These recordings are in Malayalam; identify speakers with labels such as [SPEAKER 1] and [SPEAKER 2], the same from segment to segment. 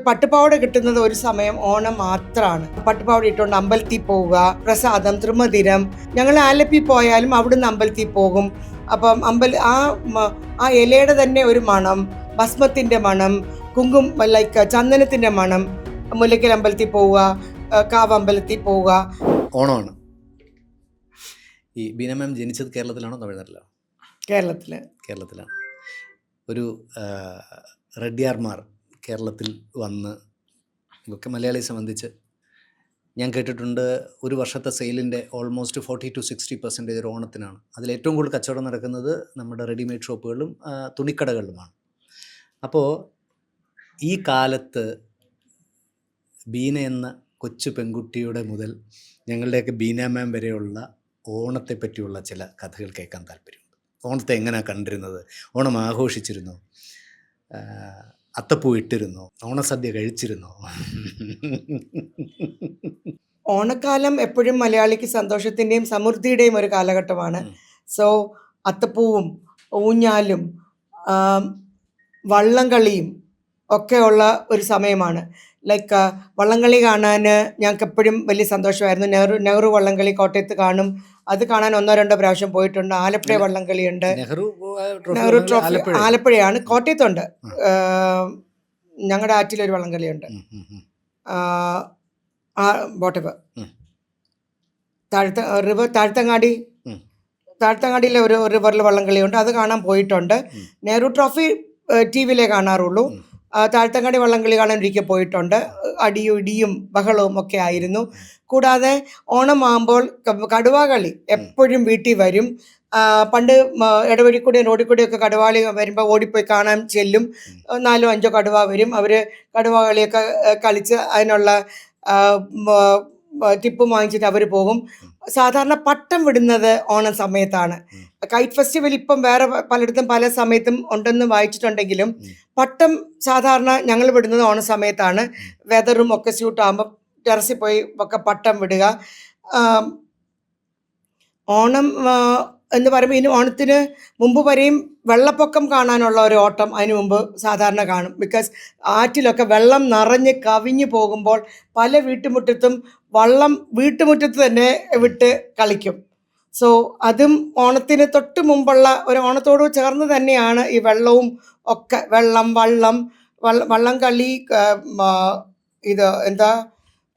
[SPEAKER 1] പട്ടുപാവാട കിട്ടുന്നത് ഒരു സമയം ഓണം മാത്രമാണ്. പട്ടുപാവാട ഇട്ടുകൊണ്ട് അമ്പലത്തിൽ പോവുക, പ്രസാദം, തൃമധുരം. ഞങ്ങൾ ആലപ്പി പോയാലും അവിടുന്ന് അമ്പലത്തിൽ പോകും. അപ്പം ആ ഇലയുടെ തന്നെ ഒരു മണം, ഭസ്മത്തിന്റെ മണം, ലൈക്ക് ചന്ദനത്തിന്റെ മണം. മുല്ലക്കൽ അമ്പലത്തിൽ പോവുക, കാവമ്പലത്തിൽ പോവുക.
[SPEAKER 2] ഓണമാണ്. ഈ ബീന മാം ജനിച്ചത് കേരളത്തിലാണോ തമിഴ്നാട്ടിലാണോ? കേരളത്തിലാണ്. ഒരു റെഡ്ഡിയാർമാർ കേരളത്തിൽ വന്ന് ഇതൊക്കെ മലയാളിയെ സംബന്ധിച്ച് ഞാൻ കേട്ടിട്ടുണ്ട്, ഒരു വർഷത്തെ സെയിലിൻ്റെ ഓൾമോസ്റ്റ് 40-60% ഒരു ഓണത്തിനാണ്. അതിലേറ്റവും കൂടുതൽ കച്ചവടം നടക്കുന്നത് നമ്മുടെ റെഡിമെയ്ഡ് ഷോപ്പുകളിലും തുണിക്കടകളിലുമാണ്. അപ്പോൾ ഈ കാലത്ത് ബീന എന്ന കൊച്ചു പെൺകുട്ടിയുടെ മുതൽ ഞങ്ങളുടെയൊക്കെ ബീന മാം വരെയുള്ള ഓണത്തെ പറ്റിയുള്ള ചില കഥകൾ കേൾക്കാൻ താല്പര്യമുണ്ട്. ഓണത്തെ എങ്ങനെയാണ് കണ്ടിരുന്നത്? ഓണം ആഘോഷിച്ചിരുന്നോ? അത്തപ്പൂ ഇട്ടിരുന്നോ? ഓണസദ്യ കഴിച്ചിരുന്നോ?
[SPEAKER 1] ഓണക്കാലം എപ്പോഴും മലയാളിക്ക് സന്തോഷത്തിൻ്റെയും സമൃദ്ധിയുടെയും ഒരു കാലഘട്ടമാണ്. സോ അത്തപ്പൂവും ഊഞ്ഞാലും വള്ളംകളിയും ഒക്കെ ഉള്ള ഒരു സമയമാണ്. ലൈക്ക് വള്ളംകളി കാണാൻ ഞങ്ങൾക്ക് എപ്പോഴും വലിയ സന്തോഷമായിരുന്നു. നെഹ്റു വള്ളംകളി കോട്ടയത്ത് കാണും. അത് കാണാൻ 1-2 പ്രാവശ്യം പോയിട്ടുണ്ട്. ആലപ്പുഴ വള്ളംകളിയുണ്ട്. നെഹ്റു ട്രോഫി ആലപ്പുഴയാണ്. കോട്ടയത്തുണ്ട്. ഞങ്ങളുടെ ആറ്റിലൊരു വള്ളംകളിയുണ്ട്. വോട്ടെവർ താഴ്ത്തങ്ങാടിയിലെ ഒരു റിവറിൽ വള്ളംകളിയുണ്ട്. അത് കാണാൻ പോയിട്ടുണ്ട്. നെഹ്റു ട്രോഫി TV-യിലേ കാണാറുള്ളൂ. താഴ്ത്തങ്ങാടി വള്ളംകളി കാണാൻ ഒരിക്കൽ പോയിട്ടുണ്ട്. അടിയും ഇടിയും ബഹളവും ഒക്കെ ആയിരുന്നു. കൂടാതെ ഓണമാകുമ്പോൾ കടുവാകളി എപ്പോഴും വീട്ടിൽ വരും. പണ്ട് ഇടവഴി കൂടി റോഡിൽ കൂടിയൊക്കെ കടുവാളി വരുമ്പോൾ ഓടിപ്പോയി കാണാൻ ചെല്ലും. 4-5 കടുവ വരും. അവർ കടുവാകളിയൊക്കെ കളിച്ച് അതിനുള്ള ടിപ്പും വാങ്ങിച്ചിട്ട് അവർ പോകും. സാധാരണ പട്ടം വിടുന്നത് ഓണം സമയത്താണ്. കൈറ്റ് ഫെസ്റ്റിവൽ ഇപ്പം വേറെ പലയിടത്തും പല സമയത്തും ഉണ്ടെന്ന് വായിച്ചിട്ടുണ്ടെങ്കിലും പട്ടം സാധാരണ ഞങ്ങൾ വിടുന്നത് ഓണ സമയത്താണ്. വെതറും ഒക്കെ സ്യൂട്ടാകുമ്പോൾ ടെറസിൽ പോയി ഒക്കെ പട്ടം വിടുക. ഓണം എന്ന് പറയുമ്പോൾ ഇനി ഓണത്തിന് മുമ്പ് വരെയും വെള്ളപ്പൊക്കം കാണാനുള്ള ഒരു ഓട്ടം അതിന് മുമ്പ് സാധാരണ കാണും. ബിക്കോസ് ആറ്റിലൊക്കെ വെള്ളം നിറഞ്ഞ് കവിഞ്ഞു പോകുമ്പോൾ പല വീട്ടുമുറ്റത്തും വള്ളം വീട്ടുമുറ്റത്ത് തന്നെ വിട്ട് കളിക്കും. സോ അതും ഓണത്തിന് തൊട്ട് മുമ്പുള്ള ഒരു ഓണത്തോട് ചേർന്ന് തന്നെയാണ് ഈ വെള്ളവും ഒക്കെ. വള്ളം കളി, ഇത് എന്താ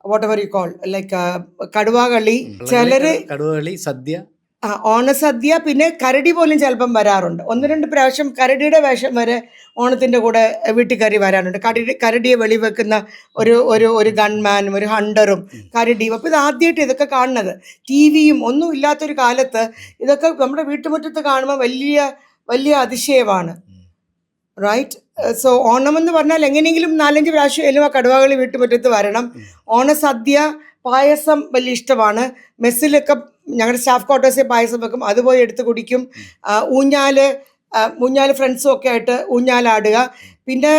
[SPEAKER 1] വാട്ടെവർ യു കോൾ, ലൈക്ക് കടുവാകളി,
[SPEAKER 2] കടുവാകളി, സദ്യ,
[SPEAKER 1] ഓണസദ്യ. പിന്നെ കരടി പോലും ചിലപ്പം വരാറുണ്ട്. 1-2 പ്രാവശ്യം കരടിയുടെ വേഷം വരെ ഓണത്തിൻ്റെ കൂടെ വീട്ടിൽ കയറി വരാനുണ്ട്. കരടിയെ വെളിവെക്കുന്ന ഒരു ഗൺമാനും ഒരു ഹണ്ടറും കരടിയും. അപ്പോൾ ഇത് ആദ്യമായിട്ട് ഇതൊക്കെ കാണുന്നത്. TV-യും ഒന്നും ഇല്ലാത്തൊരു കാലത്ത് ഇതൊക്കെ നമ്മുടെ വീട്ടുമുറ്റത്ത് കാണുമ്പോൾ വലിയ വലിയ അതിശയമാണ്. റൈറ്റ്. സോ ഓണം എന്ന് പറഞ്ഞാൽ എങ്ങനെയെങ്കിലും 4-5 പ്രാവശ്യം ആ കടുവാകളി വീട്ടുമുറ്റത്ത് വരണം. ഓണസദ്യ, പായസം വലിയ ഇഷ്ടമാണ്. മെസ്സിലൊക്കെ ഞങ്ങളുടെ സ്റ്റാഫ് ക്വാർട്ടേഴ്സിൽ പായസം വെക്കും. അത് പോയി എടുത്ത് കുടിക്കും. ഊഞ്ഞാൽ ഫ്രണ്ട്സും ഒക്കെ ആയിട്ട് ഊഞ്ഞാലാടുക. പിന്നെ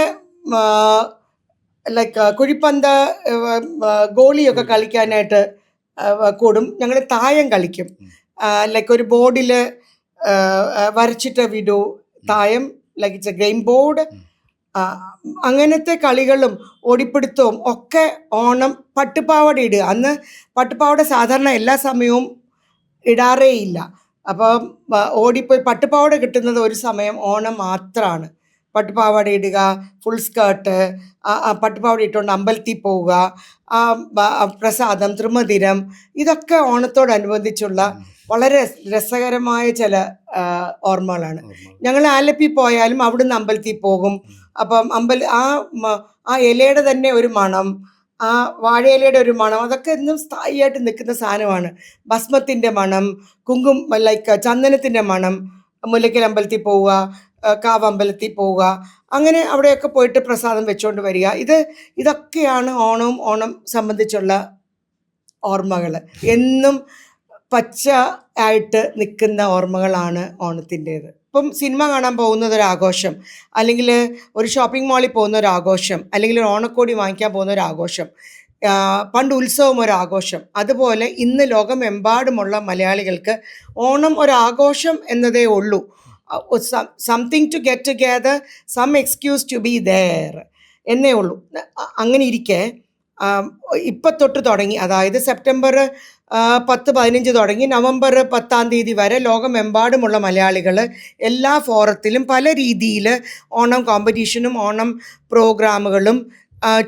[SPEAKER 1] ലൈക്ക് കുഴിപ്പന്ത്, ഗോളിയൊക്കെ കളിക്കാനായിട്ട് കൂടും. ഞങ്ങൾ തായം കളിക്കും. ലൈക്ക് ഒരു ബോർഡിൽ വരച്ചിട്ട് വിടൂ തായം, like it's a game board. അങ്ങനത്തെ കളികളും ഓടിപ്പിടുത്തവും ഒക്കെ ഓണം. പട്ടുപാവാട ഇടുക. അന്ന് പട്ടുപാവാട സാധാരണ എല്ലാ സമയവും ഇടാറേ ഇല്ല. അപ്പം ഓടിപ്പോയി പട്ടുപാവാട കിട്ടുന്നത് ഒരു സമയം ഓണം മാത്രമാണ്. പട്ടുപാവാട ഇടുക, ഫുൾ സ്കേർട്ട്, പട്ടുപാവാട ഇട്ടുകൊണ്ട് അമ്പലത്തിൽ പോവുക, പ്രസാദം, തൃമധുരം. ഇതൊക്കെ ഓണത്തോടനുബന്ധിച്ചുള്ള വളരെ രസകരമായ ചില ഓർമ്മകളാണ്. ഞങ്ങൾ ആലപ്പി പോയാലും അവിടുന്ന് അമ്പലത്തിൽ പോകും. അപ്പം ആ ഇലയുടെ തന്നെ ഒരു മണം, ആ വാഴയിലയുടെ ഒരു മണം, അതൊക്കെ എന്നും സ്ഥായിയായിട്ട് നിൽക്കുന്ന സാധനമാണ്. ഭസ്മത്തിൻ്റെ മണം, ലൈക്ക് ചന്ദനത്തിൻ്റെ മണം. മുല്ലക്കൽ അമ്പലത്തിൽ പോവുക, കാവമ്പലത്തിൽ പോവുക. അങ്ങനെ അവിടെയൊക്കെ പോയിട്ട് പ്രസാദം വെച്ചുകൊണ്ട് വരിക. ഇതൊക്കെയാണ് ഓണം സംബന്ധിച്ചുള്ള ഓർമ്മകൾ. എന്നും പച്ച ആയിട്ട് നിൽക്കുന്ന ഓർമ്മകളാണ് ഓണത്തിൻ്റേത്. ഇപ്പം സിനിമ കാണാൻ പോകുന്നത് ഒരാഘോഷം, അല്ലെങ്കിൽ ഒരു ഷോപ്പിംഗ് മാളിൽ പോകുന്ന ഒരാഘോഷം, അല്ലെങ്കിൽ ഒരു ഓണക്കോടി വാങ്ങിക്കാൻ പോകുന്ന ഒരാഘോഷം, പണ്ട് ഉത്സവം ഒരാഘോഷം. അതുപോലെ ഇന്ന് ലോകമെമ്പാടുമുള്ള മലയാളികൾക്ക് ഓണം ഒരാഘോഷം എന്നതേ ഉള്ളൂ. Something to get together, some excuse to be there എന്നേ ഉള്ളൂ. അങ്ങനെ ഇരിക്കെ ഇപ്പം തൊട്ട് തുടങ്ങി, അതായത് സെപ്റ്റംബർ 10-15 തുടങ്ങി നവംബർ 10 വരെ ലോകമെമ്പാടുമുള്ള മലയാളികൾ എല്ലാ ഫോറത്തിലും പല രീതിയിൽ ഓണം കോമ്പറ്റീഷനും ഓണം പ്രോഗ്രാമുകളും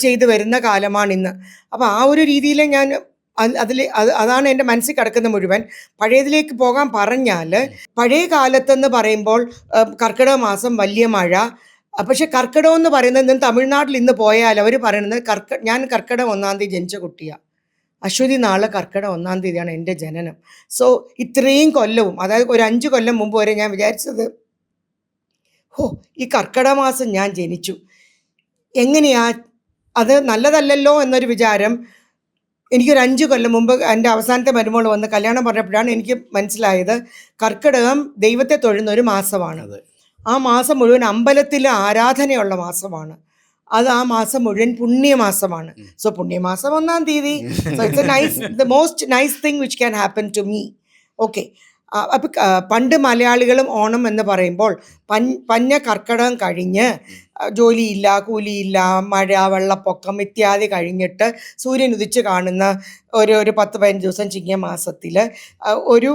[SPEAKER 1] ചെയ്തു വരുന്ന കാലമാണിന്ന്. അപ്പോൾ ആ ഒരു രീതിയിൽ ഞാൻ അതാണ് എൻ്റെ മനസ്സിൽ കിടക്കുന്ന മുഴുവൻ. പഴയതിലേക്ക് പോകാൻ പറഞ്ഞാൽ, പഴയ കാലത്തെന്ന് പറയുമ്പോൾ കർക്കിടക മാസം വലിയ മഴ. പക്ഷെ കർക്കിടകം എന്ന് പറയുന്നത് ഇന്ന് തമിഴ്നാട്ടിൽ ഇന്ന് പോയാൽ അവർ പറയുന്നത് ഞാൻ കർക്കിടകം 1 തീയതി ജനിച്ച കുട്ടിയാണ്. അശ്വതി നാളെ കർക്കിടകം 1 തീയതിയാണ് എൻ്റെ ജനനം. സോ ഇത്രയും കൊല്ലവും, അതായത് ഒരു 5 കൊല്ലം മുമ്പ് വരെ ഞാൻ വിചാരിച്ചത്, ഈ കർക്കിടക മാസം ഞാൻ ജനിച്ചു, എങ്ങനെയാ അത് നല്ലതല്ലല്ലോ എന്നൊരു വിചാരം. എനിക്കൊരു 5 കൊല്ലം മുമ്പ് എൻ്റെ അവസാനത്തെ മരുമോൾ വന്ന് കല്യാണം പറഞ്ഞപ്പോഴാണ് എനിക്ക് മനസ്സിലായത് കർക്കിടകം ദൈവത്തെ തൊഴുന്ന ഒരു മാസമാണ്. ആ മാസം മുഴുവൻ അമ്പലത്തിൽ ആരാധനയുള്ള മാസമാണ്. അത് ആ മാസം മുഴുവൻ പുണ്യമാസമാണ്. സോ പുണ്യമാസം 1 തീയതി. So it's the most nice thing which can happen to me. Okay. അപ്പം പണ്ട് മലയാളികളും ഓണം എന്ന് പറയുമ്പോൾ പഞ്ഞ കർക്കിടകം കഴിഞ്ഞ് ജോലിയില്ല, കൂലിയില്ല, മഴ, വെള്ളപ്പൊക്കം ഇത്യാദി കഴിഞ്ഞിട്ട് സൂര്യൻ ഉദിച്ച് കാണുന്ന ഒരു 10-15 ദിവസം ചിങ്ങ മാസത്തിൽ ഒരു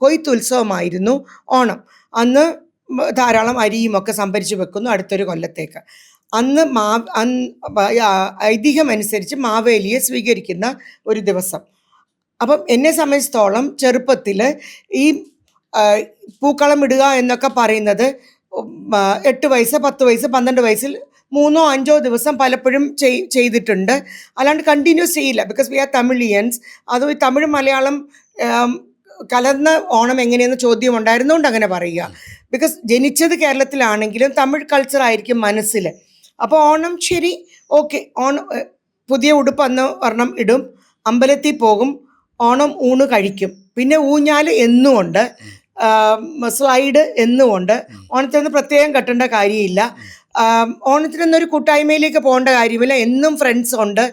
[SPEAKER 1] കൊയ്ത്തുത്സവമായിരുന്നു ഓണം. അന്ന് ധാരാളം അരിയും ഒക്കെ സംഭരിച്ച് വെക്കുന്നു അടുത്തൊരു കൊല്ലത്തേക്ക്. അന്ന് ഐതിഹ്യമനുസരിച്ച് മാവേലിയെ സ്വീകരിക്കുന്ന ഒരു ദിവസം. അപ്പം എന്നെ സംബന്ധിച്ചിടത്തോളം ചെറുപ്പത്തിൽ ഈ പൂക്കളം ഇടുക എന്നൊക്കെ പറയുന്നത് 8 വയസ്സ്, 10 വയസ്സ്, 12 വയസ്സിൽ 3-5 ദിവസം പലപ്പോഴും ചെയ്തിട്ടുണ്ട്. അല്ലാണ്ട് കണ്ടിന്യൂസ് ചെയ്യില്ല. Because we are Tamilians. അത് തമിഴ് മലയാളം കലർന്ന ഓണം എങ്ങനെയെന്ന് ചോദ്യം ഉണ്ടായിരുന്നുകൊണ്ട് അങ്ങനെ പറയുക. ബിക്കോസ് ജനിച്ചത് കേരളത്തിലാണെങ്കിലും തമിഴ് കൾച്ചർ ആയിരിക്കും മനസ്സിൽ. അപ്പോൾ ഓണം ശരി, ഓക്കെ, ഓണം പുതിയ ഉടുപ്പ് അന്ന് ഒരെണ്ണം ഇടും, അമ്പലത്തിൽ പോകും, ഓണം ഊണ് കഴിക്കും, പിന്നെ ഊഞ്ഞാൽ എന്നുമുണ്ട്, സ്ലൈഡ് എന്നുമുണ്ട്. ഓണത്തിന് പ്രത്യേകം കെട്ടേണ്ട കാര്യമില്ല. ഓണത്തിനൊന്നൊരു കൂട്ടായ്മയിലേക്ക് പോകേണ്ട കാര്യമില്ല. എന്നും ഫ്രണ്ട്സ് ഉണ്ട്.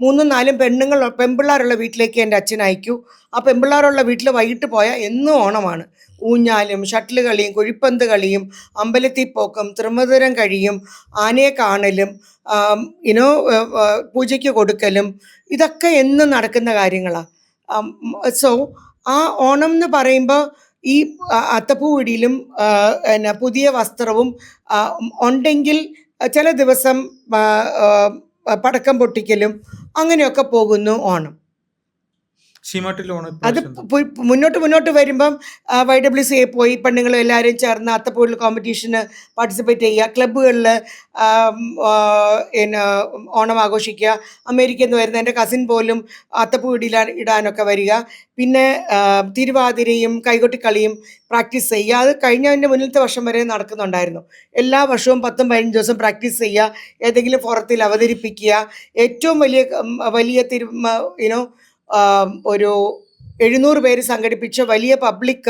[SPEAKER 1] 3-4 പെൺപിള്ളേരുള്ള വീട്ടിലേക്ക് എൻ്റെ അച്ഛൻ അയക്കൂ. ആ പെൺപിള്ളേരുള്ള വീട്ടിൽ വൈകിട്ട് പോയാൽ എന്നും ഓണമാണ്. ഊഞ്ഞാലും ഷട്ടിൽ കളിയും കുഴിപ്പന്ത് കളിയും അമ്പലത്തിൽ പോക്കും ത്രിമധുരം കഴിയും ആനയെ കാണലും പൂജയ്ക്ക് കൊടുക്കലും ഇതൊക്കെ എന്നും നടക്കുന്ന കാര്യങ്ങളാണ്. സോ ആ ഓണം എന്ന് പറയുമ്പോൾ ഈ അത്തപ്പൂവിടിയിലും പുതിയ വസ്ത്രവും ഉണ്ടെങ്കിൽ ചില ദിവസം പടക്കം പൊട്ടിക്കലും അങ്ങനെയൊക്കെ പോകുന്നു ഓണം. അത് മുന്നോട്ട് വരുമ്പം YWCA പോയി പെണ്ണുങ്ങൾ എല്ലാവരും ചേർന്ന് അത്തപ്പൂവിൽ കോമ്പറ്റീഷന് പാർട്ടിസിപ്പേറ്റ് ചെയ്യുക, ക്ലബ്ബുകളിൽ ഓണം ആഘോഷിക്കുക. അമേരിക്കയിൽ നിന്ന് വരുന്ന എൻ്റെ കസിൻ പോലും അത്തപ്പൂ ഇടാനൊക്കെ വരിക. പിന്നെ തിരുവാതിരയും കൈകൊട്ടിക്കളിയും പ്രാക്ടീസ് ചെയ്യുക. അത് കഴിഞ്ഞതിൻ്റെ മുന്നിലത്തെ വർഷം വരെ നടക്കുന്നുണ്ടായിരുന്നു. എല്ലാ വർഷവും 10-15 ദിവസം പ്രാക്ടീസ് ചെയ്യുക, ഏതെങ്കിലും ഫോറത്തിൽ അവതരിപ്പിക്കുക. ഏറ്റവും വലിയ ഒരു 700 പേര് സംഘടിപ്പിച്ച വലിയ പബ്ലിക്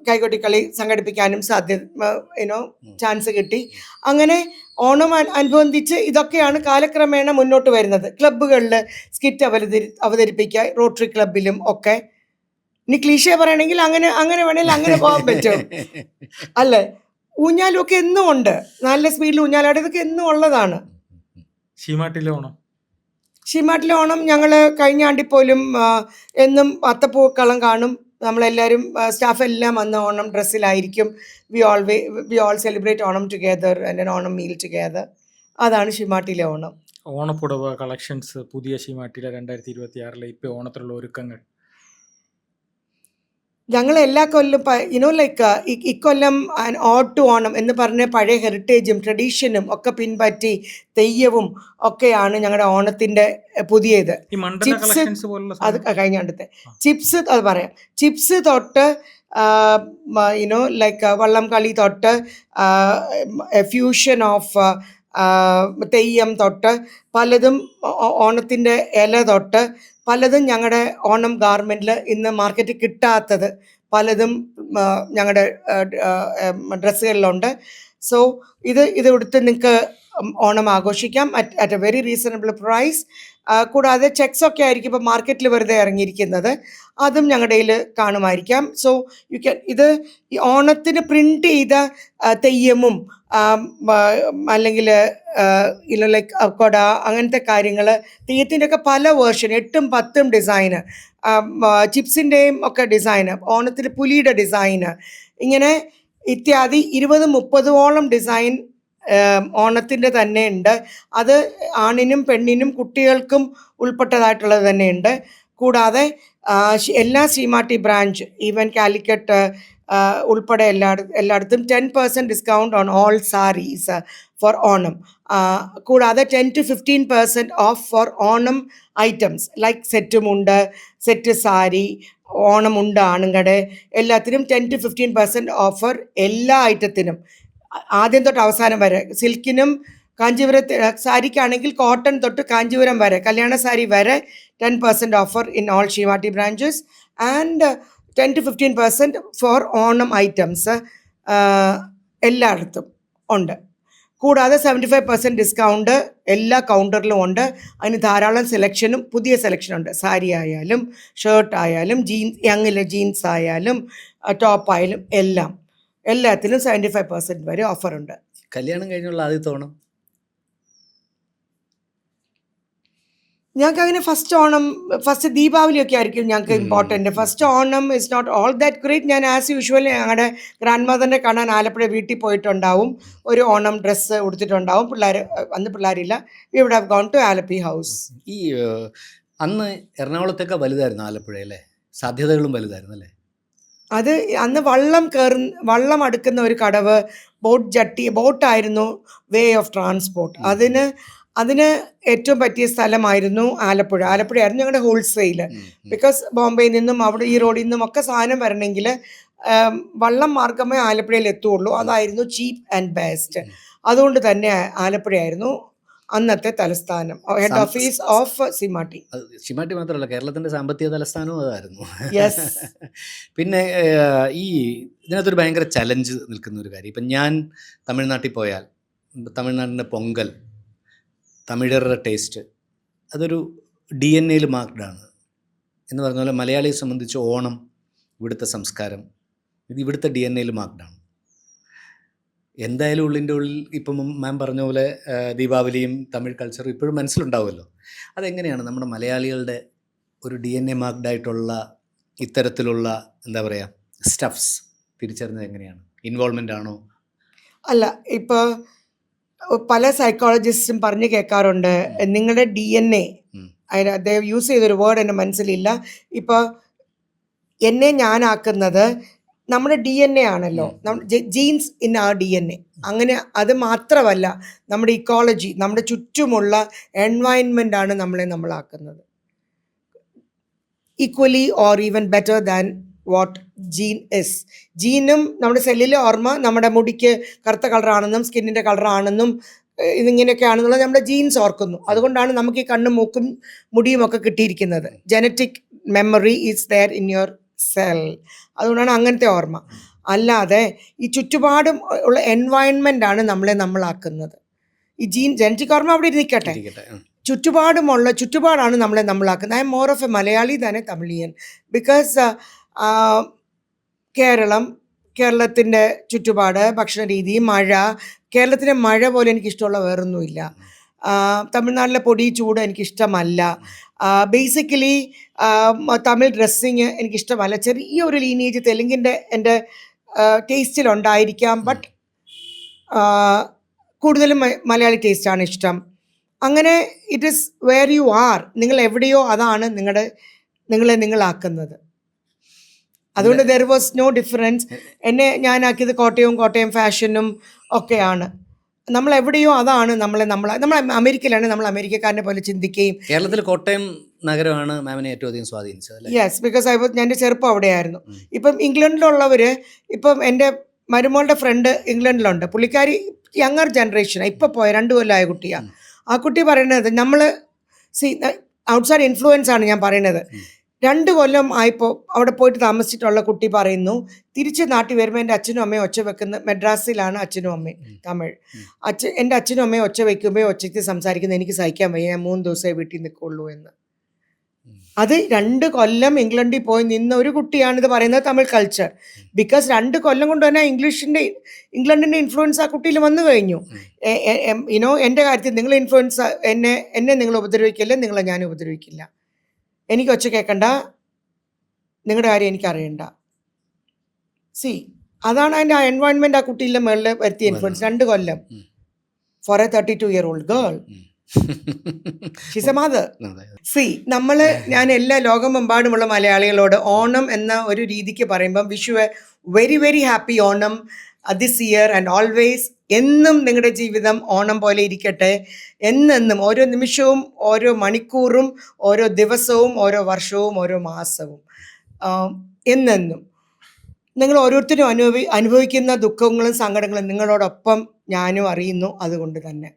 [SPEAKER 1] കൈകൊട്ടിക്കളി സംഘടിപ്പിക്കാനും ചാൻസ് കിട്ടി. അങ്ങനെ ഓണം അനുബന്ധിച്ച് ഇതൊക്കെയാണ് കാലക്രമേണ മുന്നോട്ട് വരുന്നത്. ക്ലബ്ബുകളിൽ സ്കിറ്റ് അവതരിപ്പിക്കുക, റോട്ടറി ക്ലബിലും ഒക്കെ. ഇനി ക്ലീഷേ പറയണമെങ്കിൽ അങ്ങനെ വേണമെങ്കിൽ അങ്ങനെ പോകാൻ പറ്റും അല്ലേ. ഊഞ്ഞാലും ഒക്കെ എന്നും ഉണ്ട്, നല്ല സ്പീഡിൽ ഊഞ്ഞാലാട്, ഇതൊക്കെ എന്നും ഉള്ളതാണ്. ഷീമാട്ടിലെ ഓണം ഞങ്ങൾ കഴിഞ്ഞ ആണ്ടിൽ പോലും എന്നും അത്തപ്പൂക്കളം കാണും. നമ്മളെല്ലാവരും സ്റ്റാഫ് എല്ലാം വന്ന് ഓണം ഡ്രസ്സിലായിരിക്കും. We all celebrate Onam together and Onam meal together. അതാണ് ഷീമാട്ടിലെ ഓണം.
[SPEAKER 3] ഓണപ്പുടവ കളക്ഷൻസ് പുതിയ ഷീമാട്ടിലെ 2026 ഇപ്പോൾ ഓണത്തിലുള്ള ഒരുക്കങ്ങൾ
[SPEAKER 1] ഞങ്ങൾ എല്ലാ കൊല്ലം ഇക്കൊല്ലം ഓഡ് ടു ഓണം എന്ന് പറഞ്ഞ പഴയ ഹെറിറ്റേജും ട്രഡീഷനും ഒക്കെ പിൻപറ്റി തെയ്യവും ഒക്കെയാണ് ഞങ്ങളുടെ ഓണത്തിൻ്റെ പുതിയത്. അത് കഴിഞ്ഞാണ്ടത്തെ ചിപ്സ്, അത് പറയാം, ചിപ്സ് തൊട്ട് വള്ളം കളി തൊട്ട് ഫ്യൂഷൻ ഓഫ് തെയ്യം തൊട്ട് പലതും, ഓണത്തിൻ്റെ ഇല തൊട്ട് പലതും ഞങ്ങളുടെ ഓണം ഗാർമെൻറ്റിൽ ഇന്ന് മാർക്കറ്റിൽ കിട്ടാത്തത് പലതും ഞങ്ങളുടെ ഡ്രസ്സുകളിലുണ്ട്. സോ ഇത് കൊടുത്ത് നിങ്ങൾക്ക് ഓണം ആഘോഷിക്കാം at a very reasonable price. കൂടാതെ ചെക്സ് ഒക്കെ ആയിരിക്കും ഇപ്പോൾ മാർക്കറ്റിൽ വെറുതെ ഇറങ്ങിയിരിക്കുന്നത്, അതും ഞങ്ങളുടെ കയ്യിൽ കാണുമായിരിക്കാം. സോ യു ക്യാൻ ഇത് ഈ ഓണത്തിന് പ്രിൻ്റ് ചെയ്ത തെയ്യമും അല്ലെങ്കിൽ ലൈക്ക് കൊട അങ്ങനത്തെ കാര്യങ്ങൾ, തെയ്യത്തിൻ്റെ ഒക്കെ പല വേർഷൻ 8ഉം 10ഉം ഡിസൈന്, ചിപ്സിൻ്റെയും ഒക്കെ ഡിസൈന്, ഓണത്തിന് പുലിയുടെ ഡിസൈന്, ഇങ്ങനെ ഇത്യാദി 20-30ഓളം ഡിസൈൻ ഓണത്തിൻ്റെ തന്നെ ഉണ്ട്. അത് ആണിനും പെണ്ണിനും കുട്ടികൾക്കും ഉൾപ്പെട്ടതായിട്ടുള്ളത് തന്നെയുണ്ട്. കൂടാതെ എല്ലാ ശ്രീമാട്ടി ബ്രാഞ്ച്, ഈവൻ കാലിക്കറ്റ് ഉൾപ്പെടെ എല്ലായിടത്തും 10% discount on all saris for Onam. കൂടാതെ 10-15% off for Onam items like സെറ്റുമുണ്ട്, സെറ്റ് സാരി, ഓണമുണ്ട് ആണുങ്ങളുടെ എല്ലാത്തിനും 10-15% ഓഫർ എല്ലാ ഐറ്റത്തിനും ആദ്യം തൊട്ട് അവസാനം വരെ. സിൽക്കിനും കാഞ്ചീപുരത്ത് സാരിക്കാണെങ്കിൽ കോട്ടൺ തൊട്ട് കാഞ്ചീപുരം വരെ കല്യാണ സാരി വരെ 10% offer in all Seematti branches and 10-15% for Onam items എല്ലായിടത്തും ഉണ്ട്. കൂടാതെ 75% ഡിസ്കൗണ്ട് എല്ലാ കൗണ്ടറിലും ഉണ്ട്. അതിന് ധാരാളം സെലക്ഷനും പുതിയ സെലക്ഷനുണ്ട്. സാരി ആയാലും ഷർട്ട് ആയാലും യങ്ങിലെ ജീൻസ് ആയാലും ടോപ്പായാലും എല്ലാത്തിനും 75% വരെ ഓഫറുണ്ട്.
[SPEAKER 2] കല്യാണം കഴിഞ്ഞുള്ള ആദ്യത്തെ ഓണം
[SPEAKER 1] ഞങ്ങൾക്ക് അങ്ങനെ ഫസ്റ്റ് ദീപാവലിയൊക്കെ ആയിരിക്കും ഞങ്ങൾക്ക് important. First Onam is not all that great. ഞാൻ ആസ് യൂഷ്വൽ ഞങ്ങളുടെ ഗ്രാൻഡ് മദറിനെ കാണാൻ ആലപ്പുഴ വീട്ടിൽ പോയിട്ടുണ്ടാവും, ഒരു ഓണം ഡ്രസ്സ് ഉടുത്തിട്ടുണ്ടാവും. അന്ന് പിള്ളേരില്ല. We would have gone to Alleppey house.
[SPEAKER 2] ഈ അന്ന് എറണാകുളത്തൊക്കെ വലുതായിരുന്നു ആലപ്പുഴയിലെ, സാധ്യതകളും വലുതായിരുന്നു അല്ലേ?
[SPEAKER 1] അത് അന്ന് വള്ളം അടുക്കുന്ന ഒരു കടവ്, ബോട്ടായിരുന്നു വേ ഓഫ് ട്രാൻസ്പോർട്ട്. അതിന് ഏറ്റവും പറ്റിയ സ്ഥലമായിരുന്നു ആലപ്പുഴയായിരുന്നു ഞങ്ങളുടെ ഹോൾസെയിൽ. ബിക്കോസ് ബോംബെയിൽ നിന്നും അവിടെ ഈ റോഡിൽ നിന്നും ഒക്കെ സാധനം വരണമെങ്കിൽ വള്ളം മാർഗമേ ആലപ്പുഴയിൽ എത്തുള്ളൂ. അതായിരുന്നു ചീപ്പ് ആൻഡ് ബെസ്റ്റ്. അതുകൊണ്ട് തന്നെ ആലപ്പുഴയായിരുന്നു അന്നത്തെ തലസ്ഥാനം, ഹെഡ് ഓഫീസ് ഓഫ് ശ്രീമാട്ടി.
[SPEAKER 2] ശ്രീമാട്ടി മാത്രമല്ല, കേരളത്തിൻ്റെ സാമ്പത്തിക തലസ്ഥാനവും അതായിരുന്നു.
[SPEAKER 1] യെസ്.
[SPEAKER 2] പിന്നെ ഈ ഇതിനകത്തൊരു ഭയങ്കര ചലഞ്ച് നിൽക്കുന്ന ഒരു കാര്യം, ഇപ്പം ഞാൻ തമിഴ്നാട്ടിൽ പോയാൽ തമിഴ്നാടിൻ്റെ പൊങ്കൽ, തമിഴരുടെ ടേസ്റ്റ്, അതൊരു DNA മാർക്ക്ഡാണ് എന്ന് പറഞ്ഞ പോലെ മലയാളിയെ സംബന്ധിച്ച് ഓണം, ഇവിടുത്തെ സംസ്കാരം, ഇത് ഇവിടുത്തെ DNA മാർക്ക്ഡാണ്. എന്തായാലും ഉള്ളിൻ്റെ ഉള്ളിൽ ഇപ്പം മാം പറഞ്ഞ പോലെ ദീപാവലിയും തമിഴ് കൾച്ചറും ഇപ്പോഴും മനസ്സിലുണ്ടാവുമല്ലോ. അതെങ്ങനെയാണ് നമ്മുടെ മലയാളികളുടെ ഒരു DNA മാർക്ക്ഡായിട്ടുള്ള ഇത്തരത്തിലുള്ള എന്താ പറയുക സ്റ്റഫ്സ് തിരിച്ചറിഞ്ഞത് എങ്ങനെയാണ്? ഇൻവോൾവ്മെൻ്റ് ആണോ?
[SPEAKER 1] അല്ല, ഇപ്പോൾ പല സൈക്കോളജിസ്റ്റും പറഞ്ഞു കേൾക്കാറുണ്ട്, നിങ്ങളുടെ DNA, അദ്ദേഹം യൂസ് ചെയ്തൊരു വേർഡ് എൻ്റെ മനസ്സിലില്ല, ഇപ്പോൾ എന്നെ ഞാനാക്കുന്നത് നമ്മുടെ DNA ആണല്ലോ, ജീൻസ് ഇൻ ആ DNA. അങ്ങനെ അത് മാത്രമല്ല, നമ്മുടെ ഇക്കോളജി, നമ്മുടെ ചുറ്റുമുള്ള എൻവയൺമെൻ്റ് ആണ് നമ്മളാക്കുന്നത്. Equally or even better than what gene is. ജീനും നമ്മുടെ സെല്ലിലെ ഓർമ്മ നമ്മുടെ മുടിക്ക് കറുത്ത കളറാണെന്നും സ്കിന്നിൻ്റെ കളറാണെന്നും ഇതിങ്ങനെയൊക്കെയാണെന്നുള്ളത് നമ്മുടെ ജീൻസ് ഓർക്കുന്നു. അതുകൊണ്ടാണ് നമുക്ക് ഈ കണ്ണും മൂക്കും മുടിയും ഒക്കെ കിട്ടിയിരിക്കുന്നത്. Genetic memory is there in your cell. അതുകൊണ്ടാണ് അങ്ങനത്തെ ഓർമ്മ. അല്ലാതെ ഈ ചുറ്റുപാടും ഉള്ള എൻവയൺമെൻ്റ് ആണ് നമ്മളാക്കുന്നത്. ഈ ജനറ്റിക് ഓർമ്മ അവിടെ ഇരിക്കട്ടെ, ചുറ്റുപാടാണ് നമ്മളാക്കുന്നത്. I am more of a Malayali than a Tamilian. Because കേരളത്തിൻ്റെ ചുറ്റുപാട്, ഭക്ഷണ രീതി, മഴ, കേരളത്തിലെ മഴ പോലെ എനിക്കിഷ്ടമുള്ള വേറൊന്നുമില്ല. തമിഴ്നാട്ടിലെ പൊടി ചൂട് എനിക്കിഷ്ടമല്ല. ബേസിക്കലി തമിഴ് ഡ്രസ്സിങ് എനിക്കിഷ്ടമല്ല. ചെറിയൊരു ലീനേജ് തെലുങ്കിൻ്റെ എൻ്റെ ടേസ്റ്റിലുണ്ടായിരിക്കാം, ബട്ട് കൂടുതലും മലയാളി ടേസ്റ്റാണ് ഇഷ്ടം. അങ്ങനെ it is where you are. നിങ്ങൾ എവിടെയോ അതാണ് നിങ്ങളാക്കുന്നത്. അതുകൊണ്ട് ദെർ വാസ് നോ ഡിഫറൻസ്. ഞാനാക്കിയത് കോട്ടയം ഫാഷനും ഒക്കെയാണ്. നമ്മൾ എവിടെയോ അതാണ് നമ്മൾ അമേരിക്കയിലാണ്, നമ്മൾ അമേരിക്കക്കാരനെ പോലെ ചിന്തിക്കുകയും.
[SPEAKER 2] കേരളത്തിൽ കോട്ടയം നഗരമാണ് മാമിനെ ഏറ്റവും അധികം സ്വാധീനിച്ചത്.
[SPEAKER 1] യെസ്, ബിക്കോസ് എൻ്റെ ചെറുപ്പം അവിടെയായിരുന്നു. ഇപ്പം ഇംഗ്ലണ്ടിലുള്ളവർ, ഇപ്പം എൻ്റെ മരുമോളുടെ ഫ്രണ്ട് ഇംഗ്ലണ്ടിലുണ്ട്. പുള്ളിക്കാരി യങ്ങർ ജനറേഷൻ, ഇപ്പം പോയ 2 കൊല്ലമായ കുട്ടിയാണ്. ആ കുട്ടി പറയുന്നത്, നമ്മൾ ഔട്ട്സൈഡ് ഇൻഫ്ലുവൻസ് ആണ് ഞാൻ പറയുന്നത്. 2 കൊല്ലം ആയപ്പോൾ അവിടെ പോയിട്ട് താമസിച്ചിട്ടുള്ള കുട്ടി പറയുന്നു, തിരിച്ച് നാട്ടിൽ വരുമ്പോൾ എൻ്റെ അച്ഛനും അമ്മയും ഒച്ച വെക്കുന്ന, മെഡ്രാസിലാണ് അച്ഛനും അമ്മയും, തമിഴ്. എൻ്റെ അച്ഛനും അമ്മയും ഒച്ച വയ്ക്കുമ്പോൾ ഒച്ചയ്ക്ക് സംസാരിക്കുന്നത് എനിക്ക് സഹിക്കാൻ വയ്യ, ഞാൻ 3 ദിവസമേ വീട്ടിൽ നിൽക്കുള്ളൂ എന്ന്. അത് 2 കൊല്ലം ഇംഗ്ലണ്ടിൽ പോയി നിന്ന ഒരു കുട്ടിയാണിത് പറയുന്നത്, തമിഴ് കൾച്ചർ. ബിക്കോസ് 2 കൊല്ലം കൊണ്ട് തന്നെ ഇംഗ്ലണ്ടിൻ്റെ ഇൻഫ്ലുവൻസ് ആ കുട്ടിയിൽ വന്നു കഴിഞ്ഞു. എൻ്റെ കാര്യത്തിൽ നിങ്ങൾ ഇൻഫ്ലുവൻസ് എന്നെ നിങ്ങൾ ഉപദ്രവിക്കില്ല, നിങ്ങളെ ഞാൻ ഉപദ്രവിക്കില്ല, എനിക്ക് ഒച്ച കേൾക്കണ്ട, നിങ്ങളുടെ കാര്യം എനിക്ക് അറിയണ്ട. അതാണ് അതിൻ്റെ ആ എൻവയോൺമെൻറ്റ് ആ കുട്ടിയുടെ മുകളിൽ വരുത്തിയ ഇൻഫ്ലുവൻസ്. 2 കൊല്ലം for a 32-year-old girl. She's a mother. ഞാൻ എല്ലാ ലോകമെമ്പാടുമുള്ള മലയാളികളോട് ഓണം എന്ന ഒരു രീതിക്ക് പറയുമ്പം wish you a very very happy Onam this year and always. എന്നും നിങ്ങളുടെ ജീവിതം ഓണം പോലെ ഇരിക്കട്ടെ. എന്നെന്നും ഓരോ നിമിഷവും ഓരോ മണിക്കൂറും ഓരോ ദിവസവും ഓരോ വർഷവും ഓരോ മാസവും എന്നെന്നും നിങ്ങൾ ഓരോരുത്തരും അനുഭവിക്കുന്ന ദുഃഖങ്ങളും സങ്കടങ്ങളും നിങ്ങളോടൊപ്പം ഞാനും അറിയുന്നു. അതുകൊണ്ട് തന്നെ